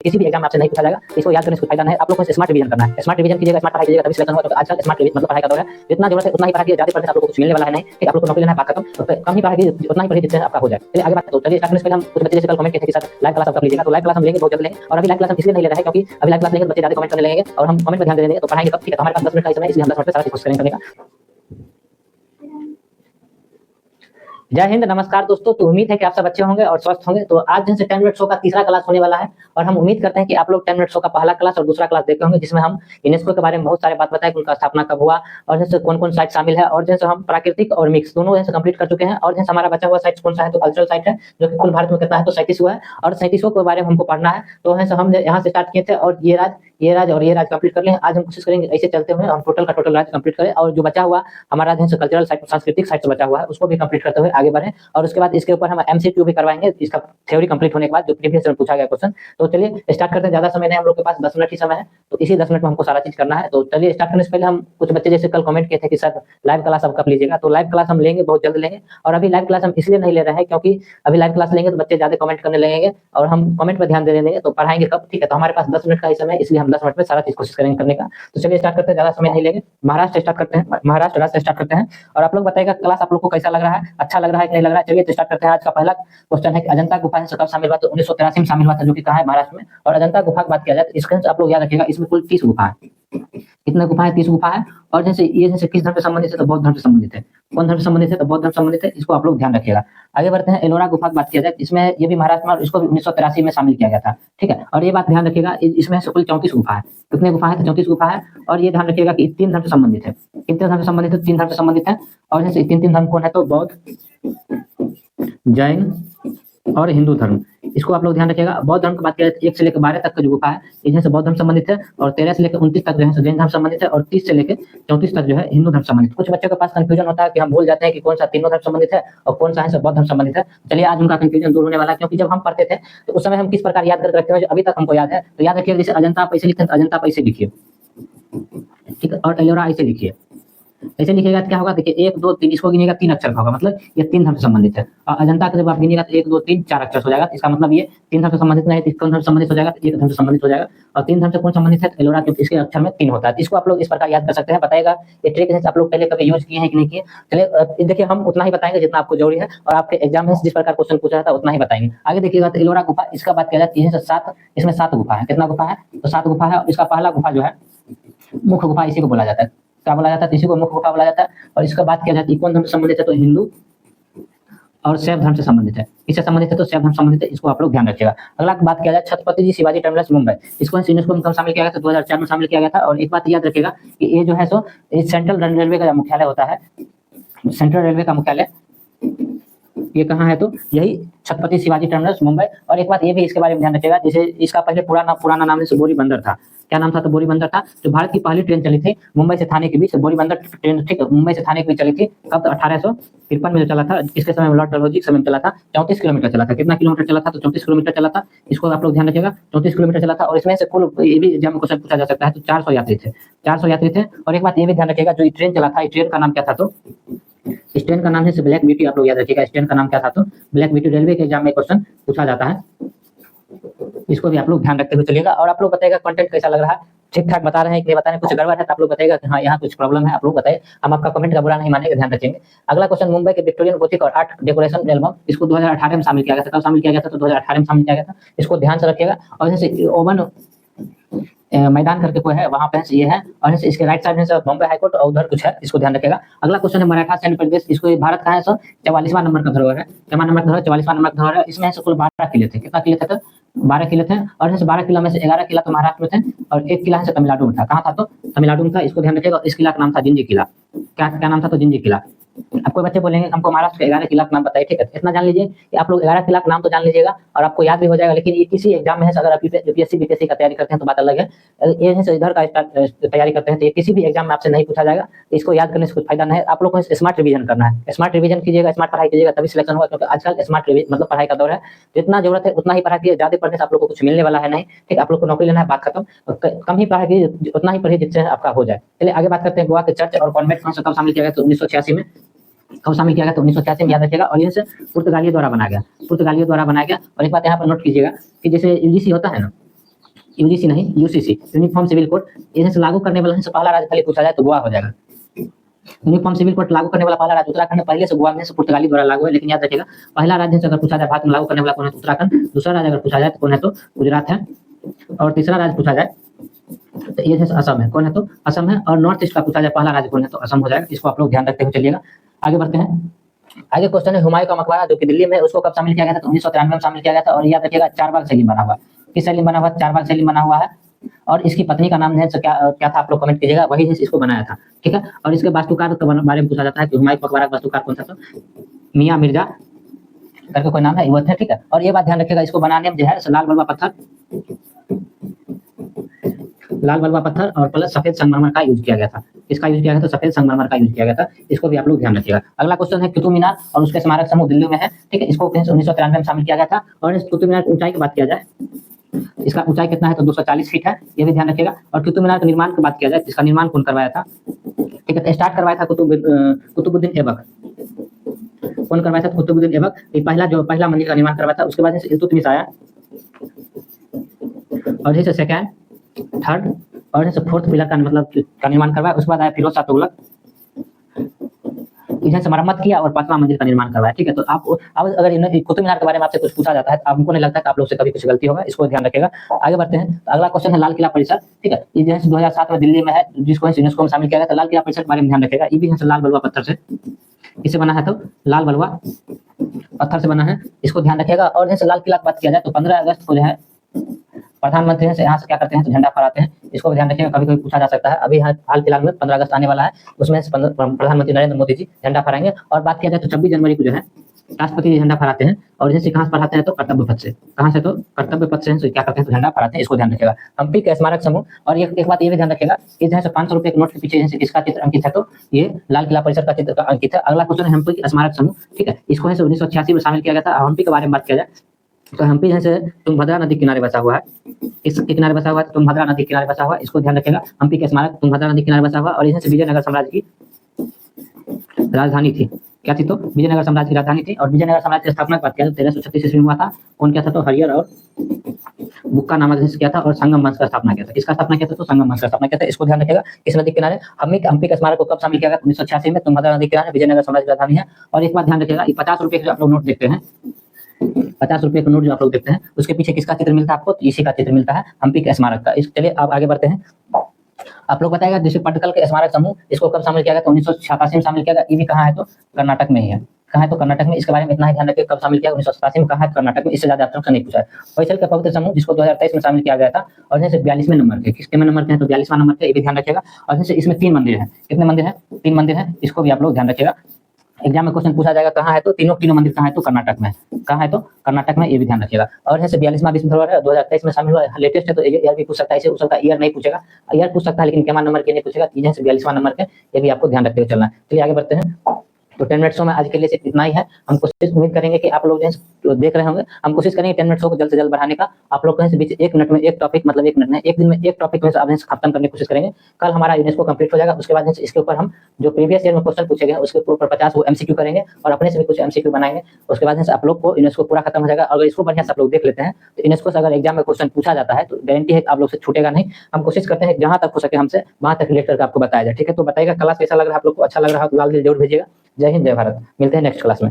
किसी भी एग्जाम आपसे नहीं पूछा जाएगा, इसको याद करने से कोई फायदा नहीं है। आप लोग को स्मार्ट रिवीजन करना है, स्मार्ट रिवीजन कीजिएगा, स्मार्ट पढ़ाई कीजिएगा तभी सिलेक्शन होगा। तो आजकल स्मार्ट रिवीजन मतलब पढ़ाई का दौर है, जितना जरूरत है उतना ही पढ़ाई, ज्यादा पढ़ने से आप लोग को कुछ मिलने वाला है नहीं। ठीक, आप लोग को नौकरी लेना है, बात खत्म। तो कम ही पढ़ाई, उतना ही पढ़िए जिससे आपका हो जाए। चलिए आगे बात करते हैं। चलिए स्टार्ट करने से पहले हम कुछ बच्चे जैसे कल कमेंट किए थे कि सर लाइव क्लास आप कब लीजिएगा, तो लाइव क्लास हम लेंगे, बहुत जल्द लेंगे। और अभी लाइव क्लास हम इसलिए नहीं ले रहे हैं क्योंकि अभी लाइव क्लास लेंगे तो बच्चे ज्यादा कमेंट करने लगेंगे और हम कमेंट पर ध्यान दे देंगे, तो पढ़ाएंगे कब? ठीक है, तो हमारे पास 10 मिनट का समय है, इसलिए हम 10 मिनट में सारा कोशिश करेंगे करने का। जय हिंद, नमस्कार दोस्तों। तो उम्मीद है कि आप सब अच्छे होंगे और स्वस्थ होंगे। तो आज जैसे 10 मिनट शो का तीसरा क्लास होने वाला है और हम उम्मीद करते हैं कि आप लोग 10 मिनट शो का पहला क्लास और दूसरा क्लास देखे होंगे, जिसमें हम यूनेस्को के बारे में बहुत सारे बात बताए, उनका स्थापना कब हुआ और जैसे कौन कौन साइट शामिल है, और जैसे हम प्राकृतिक और मिक्स दोनों जैसे कंप्लीट कर चुके हैं। और जैसे हमारा बचा हुआ साइट कौन सा है, तो कल्चरल साइट है, जो कि कुल भारत में कितना है, तो 37 हुआ है और 37 के बारे में हमको पढ़ना है। तो है हम यहाँ से स्टार्ट किए थे और ये राज और ये राज कंप्लीट कर लें। आज हम कोशिश करेंगे ऐसे चलते हुए हम टोटल का टोटल राज कंप्लीट करें, और जो बचा हुआ हमारा जैसे कल्चरल साइट, सांस्कृतिक साइट से बचा हुआ है, उसको भी कंप्लीट करते हुए आगे बढ़ें। और उसके बाद इसके ऊपर हम एमसीक्यू भी करवाएंगे, इसका थ्योरी कंप्लीट होने के बाद, जो प्रीवियस में पूछा गया क्वेश्चन। तो चलिए स्टार्ट करते हैं, ज्यादा समय नहीं, हम लोग के पास 10 मिनट ही समय है, तो इसी 10 मिनट में हमको सारा चीज करना है। तो चलिए स्टार्ट करने से पहले हम कुछ बच्चे जैसे कल कमेंट किए थे कि सर लाइव क्लास अब कब लीजिएगा, तो लाइव क्लास हम लेंगे, बहुत जल्द लेंगे। और अभी लाइव क्लास हम इसलिए नहीं ले रहे हैं क्योंकि अभी लाइव क्लास लेंगे तो बच्चे ज्यादा कमेंट करने लगेंगे और हम कमेंट पर ध्यान देने देंगे, तो पढ़ाएंगे कब? ठीक है, तो हमारे पास 10 मिनट का ही समय है, इसलिए हम 10 मिनट में सारा चीज कोशिश करेंगे करने का। तो चलिए स्टार्ट करते हैं, ज्यादा समय नहीं लेंगे। महाराष्ट्र स्टार्ट करते हैं, महाराष्ट्र राज्य से स्टार्ट करते हैं। और आप लोग बताइएगा क्लास आप लोग को कैसा लग रहा है, अच्छा लग रहा है कि नहीं लग रहा है। चलिए तो स्टार्ट करते हैं। आज का पहला क्वेश्चन है कि अजंता गुफा से कब शामिल हुआ, तो 1983 में शामिल हुआ था, जो कि कहाँ है? महाराष्ट्र में। और अजंता गुफा की बात किया जाए तो इसके आप लोग याद रखिएगा, इसमें कुल 30 गुफा है। कितने गुफा है? 30 गुफा है। और जैसे ये जैसे किस धर्म से संबंधित है, तो बौद्ध धर्म से संबंधित है। कौन धर्म से संबंधित है? तो बौद्ध धर्म से संबंधित है, इसको आप लोग ध्यान रखिएगा। आगे बढ़ते हैं, एलोरा गुफा की बात किया जाए, इसमें ये भी महाराष्ट्र में, और इसको भी 1983 में शामिल किया गया था। ठीक है, और ये बात ध्यान रखिएगा, इसमें से कुल 34 गुफा है। कितने गुफा है? तो 34 गुफा है। और ये ध्यान रखिएगा कि 3 धर्म से संबंधित है। कितने धर्म से संबंधित है? 3 धर्म से संबंधित है। और जैसे 3 धर्म कौन है? तो बौद्ध, जैन और हिंदू धर्म। इसको आप लोग ध्यान रखिएगा। बौद्ध धर्म की बात करें तो 1 से लेकर 12 तक का जो गुफा है, इनसे बौद्ध धर्म संबंधित है। और 13 से लेकर 29 तक जो है जैन धर्म संबंधित है। और 30 से लेकर 34 तक जो है हिंदू धर्म संबंधित। कुछ बच्चों के पास कंफ्यूजन होता है कि हम भूल जाते हैं कि कौन सा तीनों धर्म संबंधित है और कौन सा है बौद्ध धर्म संबंधित है। चलिए आज उनका कंफ्यूजन दूर होने वाला है, क्योंकि जब हम पढ़ते थे तो उस समय हम किस प्रकार याद करके रखते हैं, जो अभी तक हमको याद है। तो याद रखिए, जैसे अजंता आप ऐसे लिखते हैं तो अजंता आप ऐसे लिखिए, ठीक है। और एलोरा ऐसे लिखिए, ऐसे लिखिएगा तो क्या होगा? देखिए 1 2 3, इसको गिनिएगा 3 अक्षर का होगा, मतलब ये 3 धर्म से संबंधित है। और अजंता का जब आप गिनिएगा तो 1 2 3 4 अक्षर हो जाएगा, इसका मतलब ये 3 धर्म से संबंधित नहीं है। कौन धर्म से संबंधित हो जाएगा? तो 1 धर्म से संबंधित हो जाएगा। और 3 धर्म से कौन संबंधित है? एलोरा, क्योंकि इसके अक्षर में 3 होता है। इसको आप लोग इस प्रकार याद कर सकते हैं। बताएगा ये ट्रिक है, आप लोग पहले कभी यूज किए हैं कि नहीं किए। चलिए देखिए, हम उतना ही बताएंगे जितना आपको जरूरी है, और आपके एग्जाम में जिस प्रकार क्वेश्चन पूछा था उतना ही बताएंगे। आगे देखिएगा तो एलोरा गुफा, इसका बात किया जाती है 7, इसमें 7 गुफा है। कितना गुफा है? तो 7 गुफा है। और इसका पहला गुफा जो है मुख्य गुफा, इसी को बोला जाता है। क्या बोला जाता है? इसी को मुख्य गुफा बोला जाता है। और इसका बात किया जाती है कौन धर्म से संबंधित है? तो हिंदू और शैव धर्म से संबंधित है। किससे संबंधित है? तो शैव धर्म संबंधित है, इसको आप लोग ध्यान रखिएगा। अगला बात किया जाए छत्रपति जी शिवाजी टर्मिनस मुंबई, इसको यूनेस्को में कब शामिल किया गया था? 2004 में शामिल किया गया था। और एक बात याद रखिएगा कि ये जो है सो सेंट्रल रेलवे का मुख्यालय होता है। सेंट्रल रेलवे का मुख्यालय ये कहाँ है? तो यही छत्रपति शिवाजी टर्मिनस मुंबई। और एक बात ये भी इसके बारे में ध्यान रखिएगा, जैसे इसका पहले पुराना नाम है बोरी बंदर था। क्या नाम था? तो बोरी बंदर था। जो भारत की पहली ट्रेन चली थी मुंबई से थाने के बीच, बोरी बंदर ट्रेन, ठीक है, मुंबई से थाने के बीच चली थी। कब? तो 1853 में जो चला था, किसके समय में? लॉर्ड डलहौजी के समय में चला था। 34 किलोमीटर चला था। कितना किलोमीटर चला था? तो 34 किलोमीटर चला था। इसको आप लोग ध्यान रखिएगा, 34 किलोमीटर चला था। और इसमें से कुल, ये भी एग्जाम में क्वेश्चन पूछा जा सकता है, तो 400 यात्री थे। 400 यात्री थे। और एक बात ये भी ध्यान रखिएगा, जो ट्रेन चला था, ट्रेन का नाम क्या था? तो इस ट्रेन का नाम है ब्लैक ब्यूटी। आप लोग याद रखिएगा, इस ट्रेन का नाम क्या था? तो ब्लैक ब्यूटी। रेलवे के एग्जाम में क्वेश्चन पूछा जाता है, इसको भी आप लोग ध्यान रखते हुए चलिएगा। और आप लोग बताइएगा कंटेंट कैसा लग रहा है, ठीक ठाक बता रहे हैं कि नहीं बता रहे हैं, कुछ गड़बड़ है तो आप लोग बताइएगा कि हाँ यहाँ कुछ प्रॉब्लम है, आप लोग बताइए। हम आपका कमेंट का बुरा नहीं मानेंगे, ध्यान रखेंगे। अगला क्वेश्चन, मुंबई के विक्टोरियन गोथिक और आर्ट डेकोरेशन एल्बम, इसको 2018 में शामिल किया गया था। कब शामिल किया गया था? तो 2018 में शामिल किया गया था, इसको ध्यान से रखिएगा। और जैसे ओवन मैदान करके कोई है, वहां पे ये है। और इसके राइट साइड में बॉम्बे हाईकोर्ट और उधर कुछ है, इसको ध्यान रखिएगा। अगला क्वेश्चन है मराठा सैन्य प्रदेश, इसको भारत का है सो 44वां नंबर का धरोहर है। 44वां नंबर का धरोहर है। इसमें से कुल 12 किले थे। कितना किले थे? तो 12 किले थे। और जैसे 12 किला में से 11 किला तो महाराष्ट्र में थे और 1 किला से तमिलनाडु में था। कहाँ था? तो तमिलनाडु में था, इसको ध्यान रखिएगा। इस किला का नाम था जिंजी किला। क्या नाम था? तो जिंजी किला। आपको बच्चे बोलेंगे हमको महाराष्ट्र के 11 किला का नाम बताइए, ठीक है। इतना जान लीजिए कि आप लोग 11 किला का नाम तो जान लीजिएगा और आपको याद भी हो जाएगा। लेकिन ये किसी एग्जाम में है, अगर आप यूपीएससी बीपीएससी का तैयारी करते हैं तो बात अलग है। ये इधर का तैयारी करते हैं तो ये किसी भी एग्जाम में आपसे नहीं पूछा जाएगा। इसको याद करने से कुछ फायदा नहीं है। आप लोग को स्मार्ट रिवीजन करना है। स्मार्ट रिवीजन कीजिएगा, स्मार्ट पढ़ाई कीजिएगा, तभी सिलेक्शन होगा। क्योंकि आजकल स्मार्ट रिवीजन मतलब पढ़ाई का दौर है। जितना जरूरत है उतना ही पढ़ा कीजिए, ज्यादा पढ़ने से आप लोग को कुछ मिलने वाला है नहीं। ठीक, आप लोग को नौकरी लेना है, बात खत्म। कम ही पढ़ा कीजिए, उतना ही पढ़िए जिससे आपका हो जाए। चलिए आगे बात करते हैं। गोवा के चर्च और कॉन्वेंट में कब शामिल किया गया? तो 1986 में। कब शामिल किया गया? तो 1986 में, याद रखिएगा। और ये पुर्तगालियों द्वारा बनाया गया, पुर्तगालियों द्वारा बनाया गया। और एक बात यहाँ पर नोट कीजिएगा कि जैसे यूजीसी होता है ना, यूजीसी नहीं, यूसीसी, यूनिफॉर्म सिविल कोड। इन्हें से लागू करने वाला से पहला राज्य खाली पूछा जाए तो गोवा हो जाएगा। यूनिफॉर्म सिविल कोड लागू करने वाला पहला राज्य उत्तराखंड, पहले से गोवा में से पुर्तगाली द्वारा लागू है, लेकिन याद रखिएगा पहला राज्य से अगर पूछा जाए भारत में लागू करने वाला कौन है तो उत्तराखंड, दूसरा राज्य अगर पूछा जाए तो कौन है तो गुजरात है, और तीसरा राज्य पूछा जाए तो ये जैसे असम है, कौन है तो असम है, और नॉर्थ ईस्ट का पूछा जाए पहला राज्य कौन है तो असम हो जाएगा। इसको आप लोग ध्यान रखते हुए चलिएगा। आगे बढ़ते हैं। आगे क्वेश्चन है हुमायूं का मकबरा जो कि दिल्ली में, उसको कब शामिल किया गया था तो 1993 में शामिल किया गया था, और याद रखिएगा चारबाग शैली बना हुआ। किस शैली बना हुआ? चारबाग शैली बना हुआ है, और इसकी पत्नी का नाम है क्या था आप लोग कमेंट कीजिएगा, वही इसको बनाया था, ठीक है। और इसके वास्तुकार के बारे में पूछा जाता है कि हुमायूं मकबरा का वास्तुकार कौन था तो मियां मिर्जा करके कोई नाम है वो थे, ठीक है। और ये बात ध्यान रखिएगा, इसको बनाने में जो है लाल बलुआ पत्थर और प्लस सफेद संगमरमर का यूज किया गया था। इसका यूज किया गया तो सफेद संगमरमर का यूज किया गया था, इसको भी आप लोग ध्यान रखिएगा। अगला क्वेश्चन है कुतुब मीनार और उसके स्मारक समूह दिल्ली में है, ठीक है। इसको 1993 में शामिल किया गया था। और इस कुतुब मीनार की ऊंचाई की बात किया जाए, इसका ऊंचाई कितना है तो 240 फीट है, ये भी ध्यान रखिएगा। और कुतुब मीनार के निर्माण की बात किया जाए, इसका निर्माण कौन करवाया था, ठीक है। स्टार्ट करवाया था कुतुबुद्दीन ऐबक। कौन करवाया था? कुतुबुद्दीन ऐबक। ये पहला मंदिर का निर्माण करवाया था। उसके बाद इल्तुतमिश आया, और जैसे सेकंड, थर्ड और जैसे फोर्थ पिलर का मतलब का निर्माण करवाया। उसके बाद आया फिरोज शाह तुगलक, इन्हें से मरम्मत किया और पांचवा मंदिर का निर्माण करवाया, ठीक है। तो आप अब अगर कुतुब मीनार के बारे में आपसे कुछ पूछा जाता है तो आपको नहीं लगता कि आप लोग से कभी कुछ गलती होगा, इसको ध्यान रखिएगा। आगे बढ़ते हैं। तो अगला क्वेश्चन है लाल किला परिसर, ठीक है। ये जो है 2007 में दिल्ली में है, जिसको यूनेस्को में शामिल किया गया। तो लाल किला परिसर के बारे में ध्यान रखिएगा। ये भी है लाल बलुआ पत्थर से, किससे बना है तो लाल बलुआ पत्थर से बना है, इसको ध्यान रखिएगा। और जैसे लाल किला की बात किया जाए तो 15 अगस्त को जो है प्रधानमंत्री यहाँ से क्या करते हैं तो झंडा फहराते हैं, इसको ध्यान रखिएगा। कभी कभी पूछा जा सकता है। अभी हाल फिलहाल में 15 अगस्त आने वाला है, उसमें प्रधानमंत्री नरेंद्र मोदी जी झंडा फहराएंगे। और बात किया जाए तो 26 जनवरी को जो है राष्ट्रपति झंडा फहराते हैं, और जैसे कहाँ से फहराते हैं तो कर्तव्य पथ से। कहाँ से तो कर्तव्य पथ से क्या करते हैं तो झंडा फहराते हैं, इसको ध्यान रखिएगा। हम्पी के स्मारक समूह। और एक बात ये भी ध्यान रखिएगा कि जैसे 500 रुपए के नोट के पीछे किसका चित्र अंकित है तो ये लाल किला परिसर का चित्र अंकित है। अगला क्वेश्चन है हम्पी के स्मारक समूह, ठीक है। इसको 1986 में शामिल किया गया था। हम्पी के बारे में बात किया जाए तो हम्पी जैसे तुंगभद्रा नदी किनारे बसा हुआ है, इसके किनारे बसा हुआ है, तुंगभद्रा नदी किनारे बसा हुआ है, इसको ध्यान रखिएगा। हम्पी के स्मारक तुंगभद्रा नदी किनारे बसा हुआ, और यहाँ से विजयनगर साम्राज्य की राजधानी थी। क्या थी तो विजयनगर साम्राज्य की राजधानी थी। और विजयनगर साम्राज्य की स्थापना की बात किया तो 1336 ईस्वी में हुआ था। कौन किया था तो हरियर और बुक्का नामक देश किया था, और संगम वंश का स्थापना किया था। किसका स्थापना किया था तो संगम वंश का स्थापना किया था, इसको ध्यान रखिएगा। इस नदी किनारे हम्पी के स्मारक को कब शामिल किया गया? 1986 में। तुंगभद्रा नदी किनारे विजयनगर साम्राज्य की राजधानी है। और एक बात ध्यान रखिएगा, 50 रुपए जो आप लोग नोट देखते हैं, 50 रुपए का नोट जो आप लोग देखते हैं, उसके पीछे किसका चित्र मिलता है आपको? तो इसी का चित्र मिलता है, हम्पी के स्मारक का। चलिए अब आगे बढ़ते हैं। आप लोग बताएगा जैसे पटकल के स्मारक समूह, इसको कब शामिल किया गया? तो 1987 में शामिल किया गया। ये भी कहाँ है तो कर्नाटक में ही है। कहाँ है तो कर्नाटक में। इसके बारे में इतना ही ध्यान रखिए, कब शामिल किया? 1987 में। कहाँ है? कर्नाटक में। इससे ज्यादा आप नहीं पूछा है। होयसल का पवित्र समूह, जिसको 2023 में शामिल किया गया था, और जैसे 42वें नंबर के, किसके में नंबर के हैं तो 42वां नंबर के, ये भी ध्यान रखिएगा। और जैसे इसमें 3 मंदिर हैं। कितने मंदिर हैं? 3 मंदिर हैं, इसको भी आप लोग ध्यान रखिएगा। एग्जाम में क्वेश्चन पूछा जाएगा कहाँ है तो तीनों मंदिर कहाँ है तो कर्नाटक में। कहाँ है तो कर्नाटक में, ये भी ध्यान रखिएगा। और जैसे 42वां विश्व धरोहर है, 2023 में शामिल हुआ, लेटेस्ट है तो ईयर भी पूछ सकता है। इसे उसका ईयर नहीं पूछेगा, ईयर पूछ सकता है लेकिन केमा नंबर के नहीं पूछेगा। जैसे 42वां नंबर के, ये भी आपको ध्यान रखते हुए चलना है। चलिए आगे बढ़ते हैं। तो 10 मिनट्स में आज के लिए सिर्फ इतना ही है। हम कोशिश उम्मीद करेंगे कि आप लोग जो देख रहे होंगे, हम कोशिश करेंगे 10 मिनट्स को जल्द से जल्द बढ़ाने का। आप लोग कहीं से बीच 1 मिनट में एक टॉपिक, मतलब 1 मिनट में एक दिन में एक टॉपिक में खत्म करने की कोशिश करेंगे। कल हमारा यूनेस्को कंप्लीट हो जाएगा। उसके बाद इसके ऊपर हम जो प्रीवियस ईयर में क्वेश्चन पूछे गए उसके ऊपर 50 वो एमसीक्यू करेंगे, और अपने से भी कुछ एमसीक्यू बनाएंगे। उसके बाद आप लोग को यूनेस्को पूरा खत्म हो जाएगा। अगर इसको बढ़िया से आप लोग देख लेते हैं तो यूनेस्को से अगर एग्जाम में क्वेश्चन पूछा जाता है तो गारंटी है कि आप लोग से छूटेगा नहीं। हम कोशिश करते हैं जहां तक हो सके हमसे वहां तक रिलेट करके आपको बताया जाए, ठीक है। तो बताइएगा क्लास कैसा लग रहा है आप लोग को, अच्छा लग रहा है तो लाल दिल जरूर भेजिएगा। जय हिंद, जय भारत। मिलते हैं नेक्स्ट क्लास में।